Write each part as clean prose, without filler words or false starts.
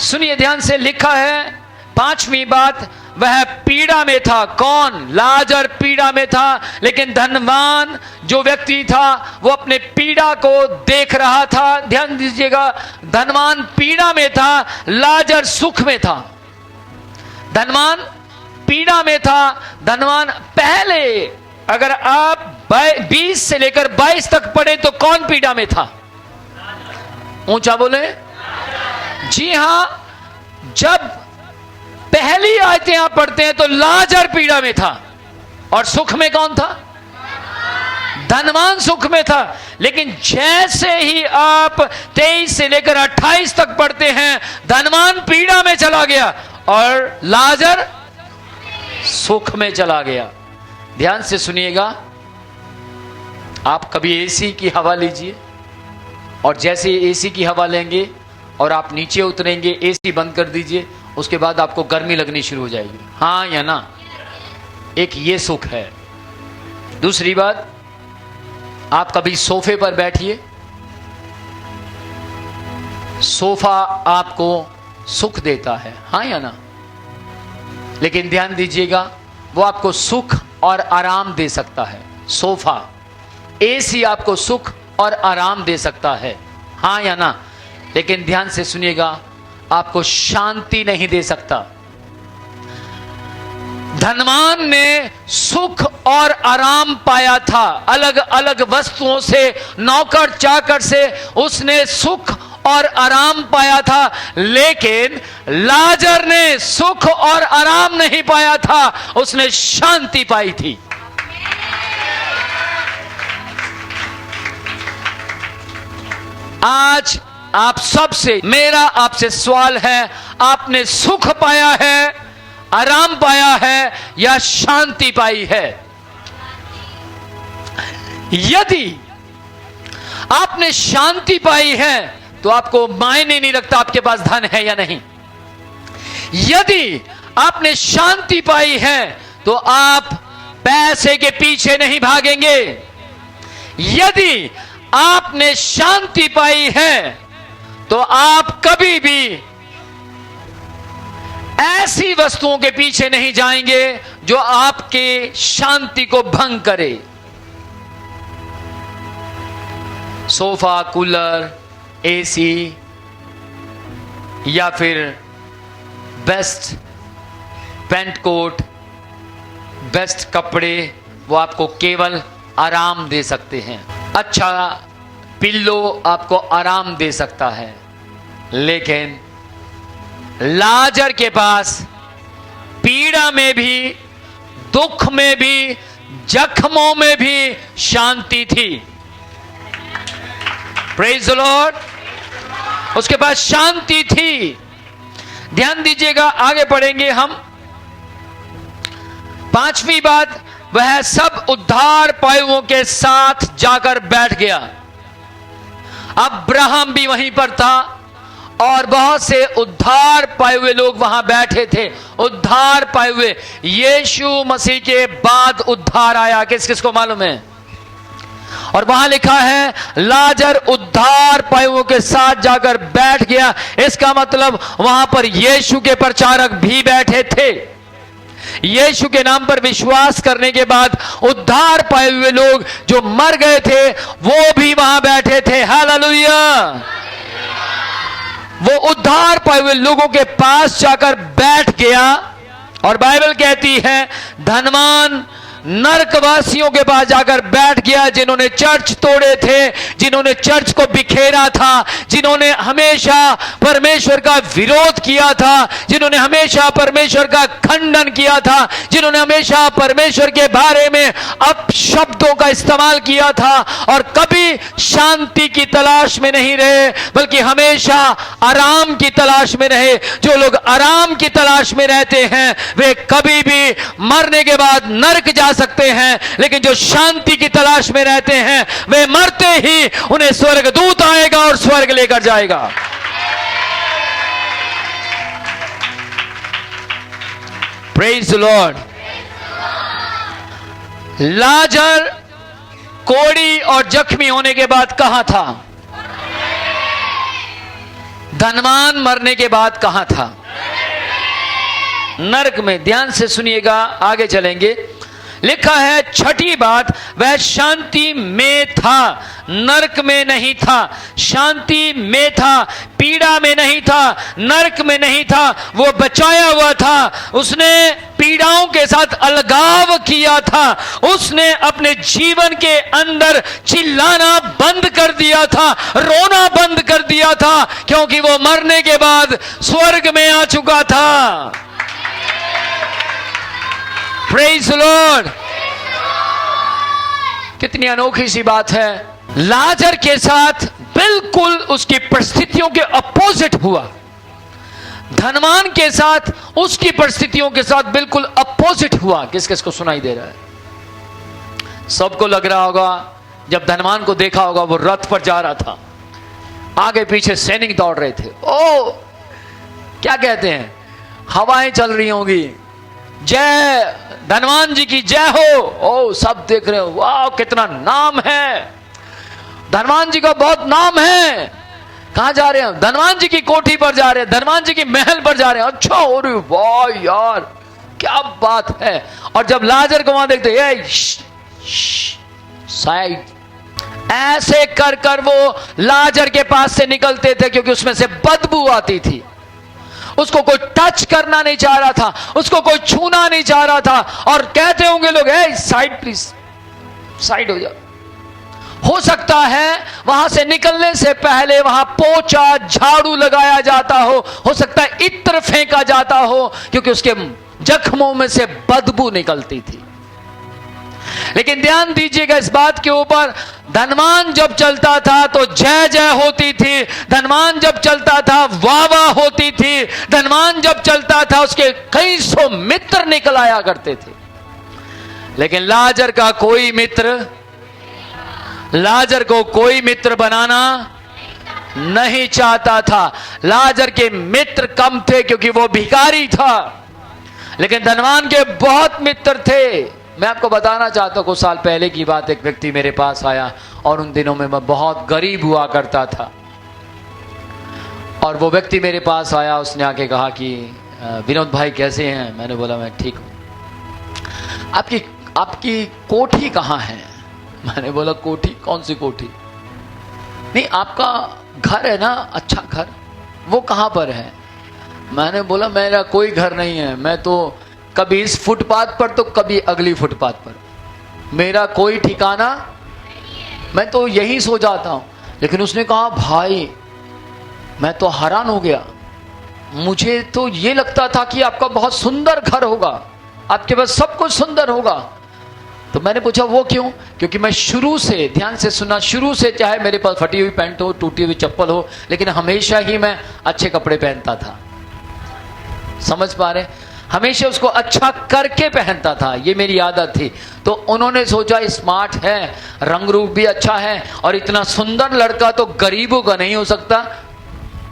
सुनिए ध्यान से, लिखा है पांचवी बात, वह पीड़ा में था। कौन? लाजर पीड़ा में था, लेकिन धनवान जो व्यक्ति था वो अपने पीड़ा को देख रहा था। ध्यान दीजिएगा, धनवान पीड़ा में था, लाजर सुख में था। धनवान पीड़ा में था, धनवान पहले अगर आप 20 से लेकर 22 तक पढ़े तो कौन पीड़ा में था? ऊंचा बोले। जी हां, जब पहली आयतें आप पढ़ते हैं तो लाजर पीड़ा में था और सुख में कौन था? धनवान सुख में था। लेकिन जैसे ही आप 23 से लेकर 28 तक पढ़ते हैं, धनवान पीड़ा में चला गया और लाजर सुख में चला गया। ध्यान से सुनिएगा, आप कभी एसी की हवा लीजिए और जैसे एसी की हवा लेंगे और आप नीचे उतरेंगे, एसी बंद कर दीजिए, उसके बाद आपको गर्मी लगनी शुरू हो जाएगी। हाँ या ना? एक ये सुख है। दूसरी बात, आप कभी सोफे पर बैठिए, सोफा आपको सुख देता है। हाँ या ना? लेकिन ध्यान दीजिएगा, वो आपको सुख और आराम दे सकता है। सोफा, एसी आपको सुख और आराम दे सकता है। हाँ या ना? लेकिन ध्यान से सुनिएगा, आपको शांति नहीं दे सकता। धनवान ने सुख और आराम पाया था, अलग अलग वस्तुओं से, नौकर चाकर से उसने सुख और आराम पाया था। लेकिन लाजर ने सुख और आराम नहीं पाया था, उसने शांति पाई थी। आज आप सबसे, मेरा आपसे सवाल है, आपने सुख पाया है, आराम पाया है या शांति पाई है? यदि आपने शांति पाई है तो आपको मायने नहीं रखता आपके पास धन है या नहीं। यदि आपने शांति पाई है तो आप पैसे के पीछे नहीं भागेंगे। यदि आपने शांति पाई है तो आप कभी भी ऐसी वस्तुओं के पीछे नहीं जाएंगे जो आपके शांति को भंग करे। सोफा, कूलर, एसी या फिर बेस्ट पैंट कोट, बेस्ट कपड़े, वो आपको केवल आराम दे सकते हैं। अच्छा पिल्लो आपको आराम दे सकता है, लेकिन लाजर के पास पीड़ा में भी, दुख में भी, जख्मों में भी शांति थी। Praise the Lord. उसके पास शांति थी। ध्यान दीजिएगा, आगे पढ़ेंगे हम। पांचवी बात, वह सब उद्धार पाए हुओं के साथ जाकर बैठ गया। अब्राहम भी वहीं पर था और बहुत से उद्धार पाए हुए लोग वहां बैठे थे। उद्धार पाए हुए, यीशु मसीह के बाद उद्धार आया, किस किस को मालूम है? और वहां लिखा है लाजर उद्धार पाए हुओं के साथ जाकर बैठ गया। इसका मतलब वहां पर यीशु के प्रचारक भी बैठे थे। यीशु के नाम पर विश्वास करने के बाद उद्धार पाए हुए लोग जो मर गए थे वो भी वहां बैठे थे। हालेलुया। वो उद्धार पाए हुए लोगों के पास जाकर बैठ गया और बाइबल कहती है धनवान नरकवासियों के पास जाकर बैठ गया, जिन्होंने चर्च तोड़े थे, जिन्होंने चर्च को बिखेरा था, जिन्होंने हमेशा परमेश्वर का विरोध किया था, जिन्होंने हमेशा परमेश्वर का खंडन किया था, जिन्होंने हमेशा परमेश्वर के बारे में अपशब्दों का इस्तेमाल किया था और कभी शांति की तलाश में नहीं रहे बल्कि हमेशा आराम की तलाश में रहे। जो लोग आराम की तलाश में रहते हैं वे कभी भी मरने के बाद नरक जा सकते हैं, लेकिन जो शांति की तलाश में रहते हैं वे मरते ही उन्हें स्वर्गदूत आएगा और स्वर्ग लेकर जाएगा। Praise the Lord. लाजर कोड़ी और जख्मी होने के बाद कहां था? धनवान मरने के बाद कहां था? नरक में। ध्यान से सुनिएगा, आगे चलेंगे। लिखा है छठी बात, वह शांति में था, नरक में नहीं था। शांति में था, पीड़ा में नहीं था, नरक में नहीं था, वो बचाया हुआ था। उसने पीड़ाओं के साथ अलगाव किया था। उसने अपने जीवन के अंदर चिल्लाना बंद कर दिया था, रोना बंद कर दिया था, क्योंकि वो मरने के बाद स्वर्ग में आ चुका था। Praise the Lord. कितनी अनोखी सी बात है। लाजर के साथ बिल्कुल उसकी परिस्थितियों के अपोजिट हुआ। धनवान के साथ उसकी परिस्थितियों के साथ बिल्कुल अपोजिट हुआ। किस किस को सुनाई दे रहा है? सबको लग रहा होगा, जब धनवान को देखा होगा, वो रथ पर जा रहा था, आगे पीछे सैनिक दौड़ रहे थे। ओ क्या कहते हैं, हवाएं चल रही होंगी, जय धनवान जी की जय हो। ओ सब देख रहे हो, वाह कितना नाम है, धनवान जी का बहुत नाम है। कहां जा रहे हैं? धनवान जी की कोठी पर जा रहे हैं, धनवान जी की महल पर जा रहे हैं। अच्छा, अरे वाह यार क्या बात है। और जब लाजर को वहां देखते, साइड ऐसे कर कर वो लाजर के पास से निकलते थे, क्योंकि उसमें से बदबू आती थी। उसको कोई टच करना नहीं चाह रहा था, उसको कोई छूना नहीं चाह रहा था। और कहते होंगे लोग, साइड प्लीज, साइड हो जाओ। हो सकता है वहां से निकलने से पहले वहां पोछा झाड़ू लगाया जाता हो सकता है इत्र फेंका जाता हो, क्योंकि उसके जख्मों में से बदबू निकलती थी। लेकिन ध्यान दीजिएगा इस बात के ऊपर, धनवान जब चलता था तो जय जय होती थी, धनवान जब चलता था वाह वाह होती थी, धनवान जब चलता था उसके कई सौ मित्र निकल आया करते थे। लेकिन लाजर का कोई मित्र, लाजर को कोई मित्र बनाना नहीं चाहता था। लाजर के मित्र कम थे, क्योंकि वो भिखारी था। लेकिन धनवान के बहुत मित्र थे। मैं आपको बताना चाहता हूं, कुछ साल पहले की बात, एक व्यक्ति मेरे पास आया, और उन दिनों में मैं बहुत गरीब हुआ करता था। और वो व्यक्ति मेरे पास आया, उसने आके कहा कि विनोद भाई कैसे हैं? मैंने बोला मैं ठीक हूं। आपकी कोठी कहाँ है? मैंने बोला कोठी? कौन सी कोठी? नहीं, आपका घर है ना, अच्छा घर, वो कहाँ पर है? मैंने बोला मेरा कोई घर नहीं है, मैं तो कभी इस फुटपाथ पर तो कभी अगली फुटपाथ पर, मेरा कोई ठिकाना, मैं तो यहीं सो जाता हूं। लेकिन उसने कहा भाई मैं तो हैरान हो गया, मुझे तो ये लगता था कि आपका बहुत सुंदर घर होगा, आपके पास सब कुछ सुंदर होगा। तो मैंने पूछा वो क्यों? क्योंकि मैं शुरू से, ध्यान से सुना, शुरू से चाहे मेरे पास फटी हुई पैंट हो, टूटी हुई चप्पल हो, लेकिन हमेशा ही मैं अच्छे कपड़े पहनता था। समझ पा रहे? हमेशा उसको अच्छा करके पहनता था, ये मेरी आदत थी। तो उन्होंने सोचा स्मार्ट है, रंग रूप भी अच्छा है, और इतना सुंदर लड़का तो गरीबों का नहीं हो सकता,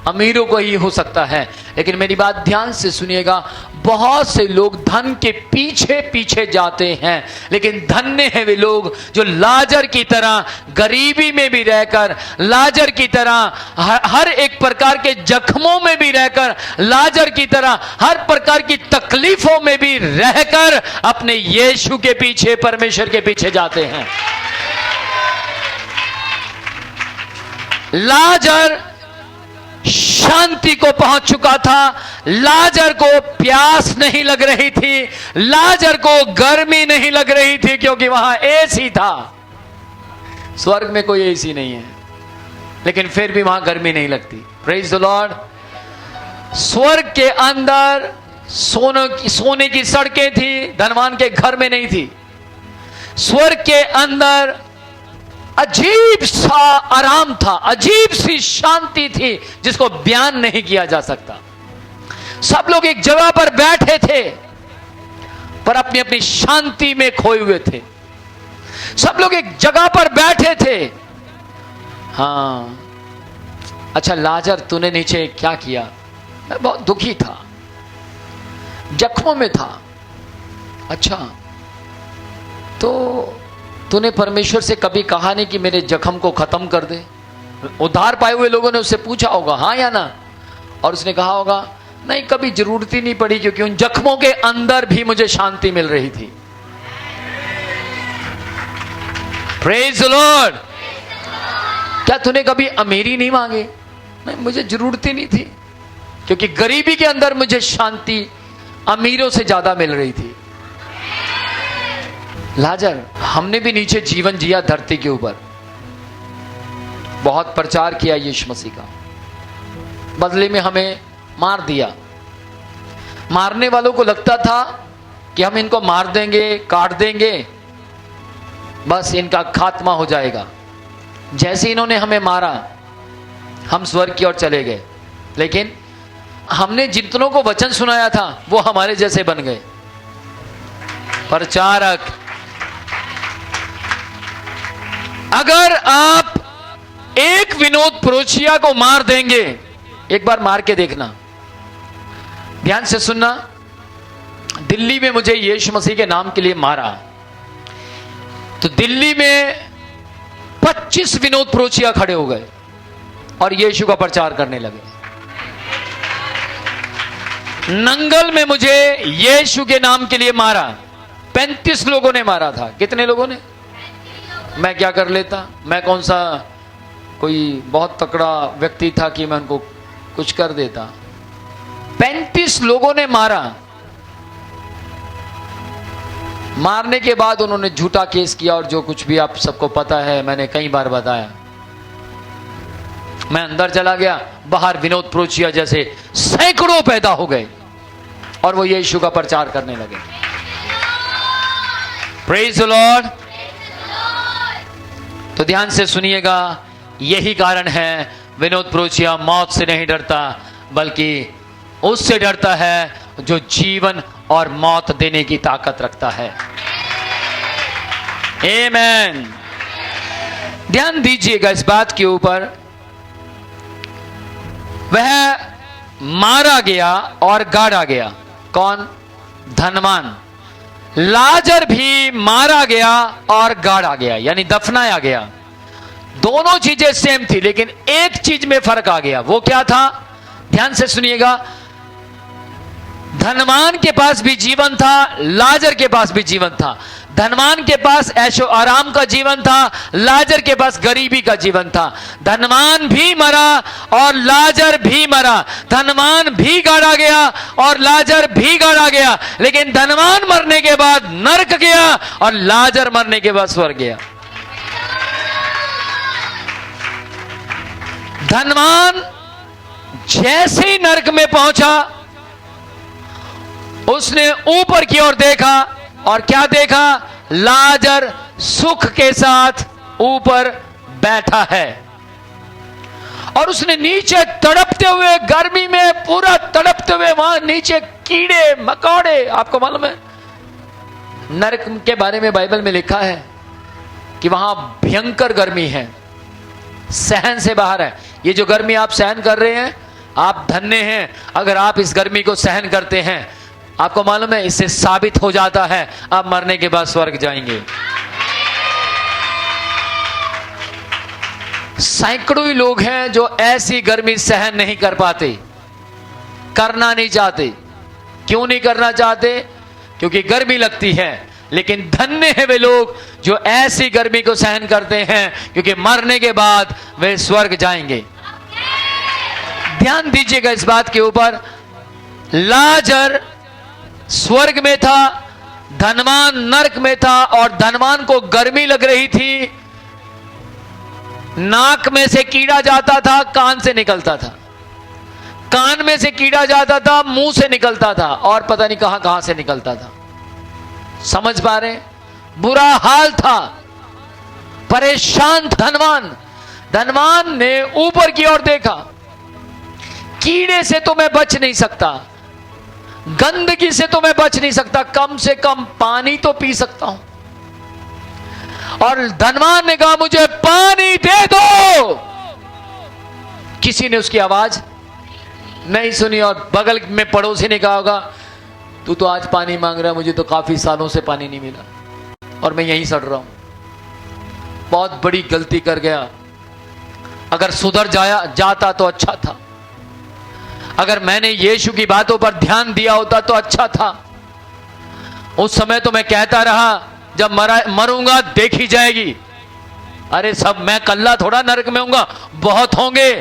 अमीरों को ही हो सकता है। लेकिन मेरी बात ध्यान से सुनिएगा, बहुत से लोग धन के पीछे पीछे जाते हैं, लेकिन धन्य है वे लोग जो लाजर की तरह गरीबी में भी रहकर, लाजर की तरह हर एक प्रकार के जख्मों में भी रहकर, लाजर की तरह हर प्रकार की तकलीफों में भी रहकर अपने यीशु के पीछे, परमेश्वर के पीछे जाते हैं। लाजर शांति को पहुंच चुका था, लाजर को प्यास नहीं लग रही थी, लाजर को गर्मी नहीं लग रही थी, क्योंकि वहां एसी था। स्वर्ग में कोई एसी नहीं है, लेकिन फिर भी वहां गर्मी नहीं लगती। Praise the Lord. स्वर्ग के अंदर सोने की सड़कें थी, धनवान के घर में नहीं थी। स्वर्ग के अंदर अजीब सा आराम था, अजीब सी शांति थी, जिसको बयान नहीं किया जा सकता। सब लोग एक जगह पर बैठे थे, पर अपनी अपनी शांति में खोए हुए थे। सब लोग एक जगह पर बैठे थे। हाँ, अच्छा लाजर तूने नीचे क्या किया? मैं बहुत दुखी था, जख्मों में था। अच्छा, तो तूने परमेश्वर से कभी कहा नहीं कि मेरे जख्म को खत्म कर दे? उद्धार पाए हुए लोगों ने उससे पूछा होगा, हाँ या ना? और उसने कहा होगा नहीं, कभी जरूरत ही नहीं पड़ी, क्योंकि उन जख्मों के अंदर भी मुझे शांति मिल रही थी। Praise the Lord. क्या तूने कभी अमीरी नहीं मांगी? नहीं, मुझे जरूरत ही नहीं थी, क्योंकि गरीबी के अंदर मुझे शांति अमीरों से ज्यादा मिल रही थी। लाजर, हमने भी नीचे जीवन जिया धरती के ऊपर, बहुत प्रचार किया यीशु मसीह का, बदले में हमें मार दिया। मारने वालों को लगता था कि हम इनको मार देंगे, काट देंगे, बस इनका खात्मा हो जाएगा। जैसे इन्होंने हमें मारा, हम स्वर्ग की ओर चले गए। लेकिन हमने जितनों को वचन सुनाया था वो हमारे जैसे बन गए, प्रचारक। अगर आप एक विनोद प्रोचिया को मार देंगे, एक बार मार के देखना, ध्यान से सुनना। दिल्ली में मुझे यीशु मसीह के नाम के लिए मारा, तो दिल्ली में 25 विनोद प्रोचिया खड़े हो गए और यीशु का प्रचार करने लगे। नंगल में मुझे यीशु के नाम के लिए मारा, 35 लोगों ने मारा था। कितने लोगों ने? मैं क्या कर लेता? मैं कौन सा कोई बहुत तकड़ा व्यक्ति था कि मैं उनको कुछ कर देता? 35 लोगों ने मारा। मारने के बाद उन्होंने झूठा केस किया, और जो कुछ भी आप सबको पता है, मैंने कई बार बताया। मैं अंदर चला गया, बाहर विनोद प्रोचिया जैसे सैकड़ों पैदा हो गए और वो यीशु का प्रचार करने लगे। Praise the Lord. तो ध्यान से सुनिएगा, यही कारण है विनोद प्रोचिया मौत से नहीं डरता, बल्कि उससे डरता है जो जीवन और मौत देने की ताकत रखता है। आमेन। ध्यान दीजिएगा इस बात के ऊपर। वह मारा गया और गाड़ा गया। कौन? धनवान। लाजर भी मारा गया और गाड़ा गया, यानी दफनाया गया। दोनों चीजें सेम थी, लेकिन एक चीज में फर्क आ गया। वो क्या था? ध्यान से सुनिएगा। धनवान के पास भी जीवन था, लाजर के पास भी जीवन था। धनवान के पास ऐशो आराम का जीवन था, लाजर के पास गरीबी का जीवन था। धनवान भी मरा और लाजर भी मरा। धनवान भी गाड़ा गया और लाजर भी गाड़ा गया। लेकिन धनवान मरने के बाद नरक गया और लाजर मरने के बाद स्वर्ग गया। धनवान जैसे ही नरक में पहुंचा, उसने ऊपर की ओर देखा और क्या देखा? लाजर सुख के साथ ऊपर बैठा है। और उसने नीचे तड़पते हुए, गर्मी में पूरा तड़पते हुए, वहां नीचे कीड़े मकोड़े। आपको मालूम है नरक के बारे में बाइबल में लिखा है कि वहां भयंकर गर्मी है, सहन से बाहर है। ये जो गर्मी आप सहन कर रहे हैं, आप धन्य हैं अगर आप इस गर्मी को सहन करते हैं। आपको मालूम है इससे साबित हो जाता है आप मरने के बाद स्वर्ग जाएंगे। सैकड़ों ही लोग हैं जो ऐसी गर्मी सहन नहीं कर पाते, करना नहीं चाहते। क्यों नहीं करना चाहते? क्योंकि गर्मी लगती है। लेकिन धन्य है वे लोग जो ऐसी गर्मी को सहन करते हैं, क्योंकि मरने के बाद वे स्वर्ग जाएंगे। ध्यान दीजिएगा इस बात के ऊपर। लाजर स्वर्ग में था, धनवान नरक में था। और धनवान को गर्मी लग रही थी, नाक में से कीड़ा जाता था, कान से निकलता था। कान में से कीड़ा जाता था, मुंह से निकलता था, और पता नहीं कहां कहां से निकलता था। समझ पा रहे? बुरा हाल था, परेशान धनवान। धनवान ने ऊपर की ओर देखा, कीड़े से तो मैं बच नहीं सकता, गंदगी से तो मैं बच नहीं सकता, कम से कम पानी तो पी सकता हूं। और धनवान ने कहा मुझे पानी दे दो। किसी ने उसकी आवाज नहीं सुनी, और बगल में पड़ोसी ने कहा होगा तू तो आज पानी मांग रहा है, मुझे तो काफी सालों से पानी नहीं मिला और मैं यहीं सड़ रहा हूं। बहुत बड़ी गलती कर गया। अगर सुधर जाता तो अच्छा था। अगर मैंने यीशु की बातों पर ध्यान दिया होता तो अच्छा था। उस समय तो मैं कहता रहा जब मरूंगा देखी जाएगी। अरे सब मैं कल्ला थोड़ा नरक में होऊंगा, बहुत होंगे।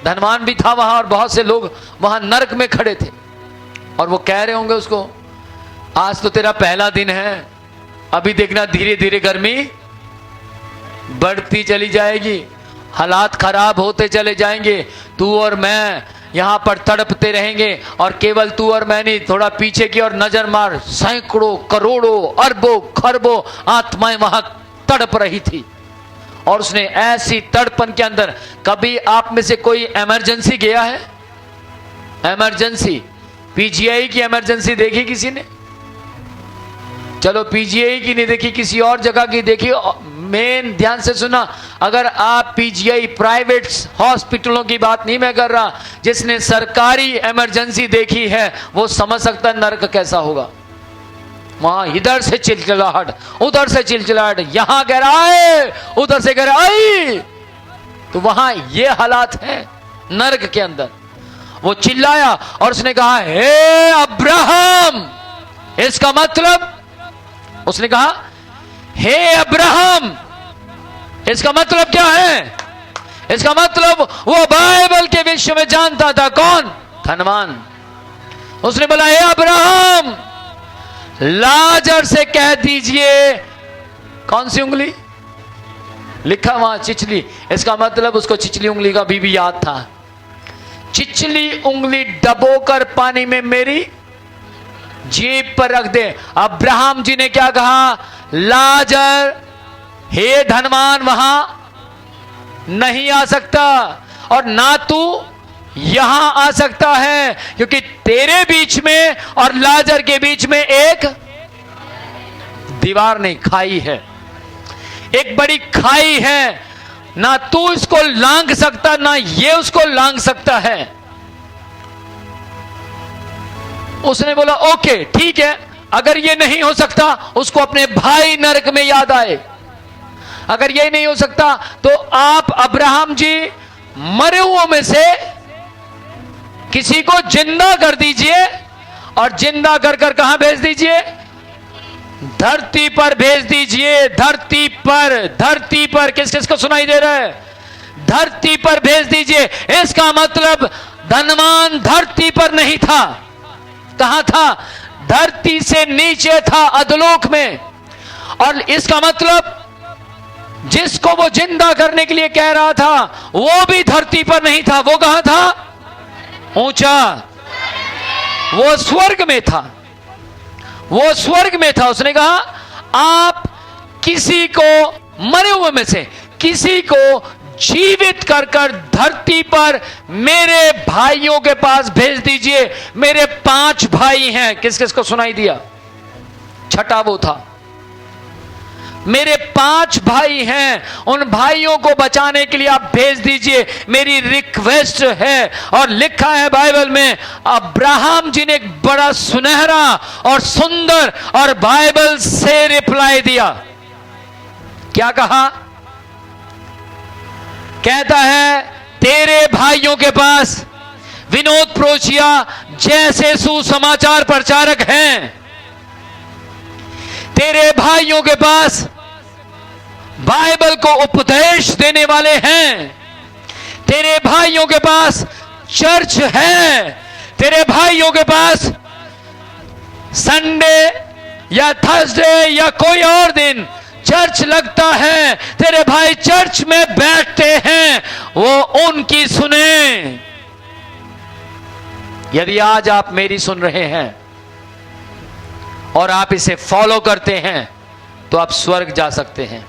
धनवान भी था वहां और बहुत से लोग वहां नरक में खड़े थे और वो कह रहे होंगे उसको, आज तो तेरा पहला दिन है, अभी देखना धीरे धीरे गर्मी बढ़ती चली जाएगी, हालात खराब होते चले जाएंगे, तू और मैं यहां पर तड़पते रहेंगे। और केवल तू और मैं नहीं, थोड़ा पीछे की और नजर मार, सैकड़ों करोड़ों अरबों खरबों आत्माएं वहां तड़प रही थी। और उसने ऐसी तड़पन के अंदर, कभी आप में से कोई इमरजेंसी गया है? इमरजेंसी, पीजीआई की इमरजेंसी देखी किसी ने? चलो पीजीआई की नहीं देखी, किसी और जगह की देखी। मेन ध्यान से सुना, अगर आप पीजीआई प्राइवेट हॉस्पिटलों की बात नहीं मैं कर रहा, जिसने सरकारी इमरजेंसी देखी है वो समझ सकता नरक कैसा होगा। वहां इधर से चिलचिलाहट, उधर से चिलचिलाहट, यहां कह रहा है, उधर से कह रहा आई, तो वहां ये हालात है नरक के अंदर। वो चिल्लाया और उसने कहा, हे अब्राहम। इसका मतलब, उसने कहा हे अब्राहम, इसका मतलब क्या है? इसका मतलब वो बाइबल के विषय में जानता था। कौन? धनवान। उसने बोला, हे अब्राहम, लाजर से कह दीजिए। कौन सी उंगली लिखा वहां? चिचली। इसका मतलब उसको चिचली उंगली का भी याद था। चिचली उंगली डबोकर पानी में मेरी जीभ पर रख दे। अब्राहम जी ने क्या कहा? लाजर, हे धनवान, वहां नहीं आ सकता और ना तू यहां आ सकता है, क्योंकि तेरे बीच में और लाजर के बीच में एक दीवार नहीं, खाई है, एक बड़ी खाई है। ना तू इसको लांघ सकता, ना ये उसको लांघ सकता है। उसने बोला ओके ठीक है, अगर ये नहीं हो सकता, उसको अपने भाई नरक में याद आए। अगर ये नहीं हो सकता तो आप अब्राहम जी मरे हुओं में से किसी को जिंदा कर दीजिए और जिंदा कर कर कहां भेज दीजिए? धरती पर भेज दीजिए। धरती पर, धरती पर। किस किस को सुनाई दे रहा है? धरती पर भेज दीजिए। इसका मतलब धनवान धरती पर नहीं था। कहां था? धरती से नीचे था, अधोलोक में। और इसका मतलब जिसको वो जिंदा करने के लिए कह रहा था वो भी धरती पर नहीं था। वो कहां था? ऊंचा, वो स्वर्ग में था। वो स्वर्ग में था। उसने कहा आप किसी को, मरे हुए में से किसी को जीवित कर कर धरती पर मेरे भाइयों के पास भेज दीजिए। मेरे 5 भाई हैं। किस किस को सुनाई दिया? छठा वो था। मेरे 5 भाई हैं, उन भाइयों को बचाने के लिए आप भेज दीजिए, मेरी रिक्वेस्ट है। और लिखा है बाइबल में, अब्राहम जी ने एक बड़ा सुनहरा और सुंदर और बाइबल से रिप्लाई दिया। क्या कहा? कहता है तेरे भाइयों के पास विनोद प्रोचिया जैसे सुसमाचार प्रचारक हैं, तेरे भाइयों के पास बाइबल को उपदेश देने वाले हैं, तेरे भाइयों के पास चर्च है, तेरे भाइयों के पास संडे या थर्सडे या कोई और दिन चर्च लगता है, तेरे भाई चर्च में बैठते हैं, वो उनकी सुने। यदि आज आप मेरी सुन रहे हैं और आप इसे फॉलो करते हैं तो आप स्वर्ग जा सकते हैं।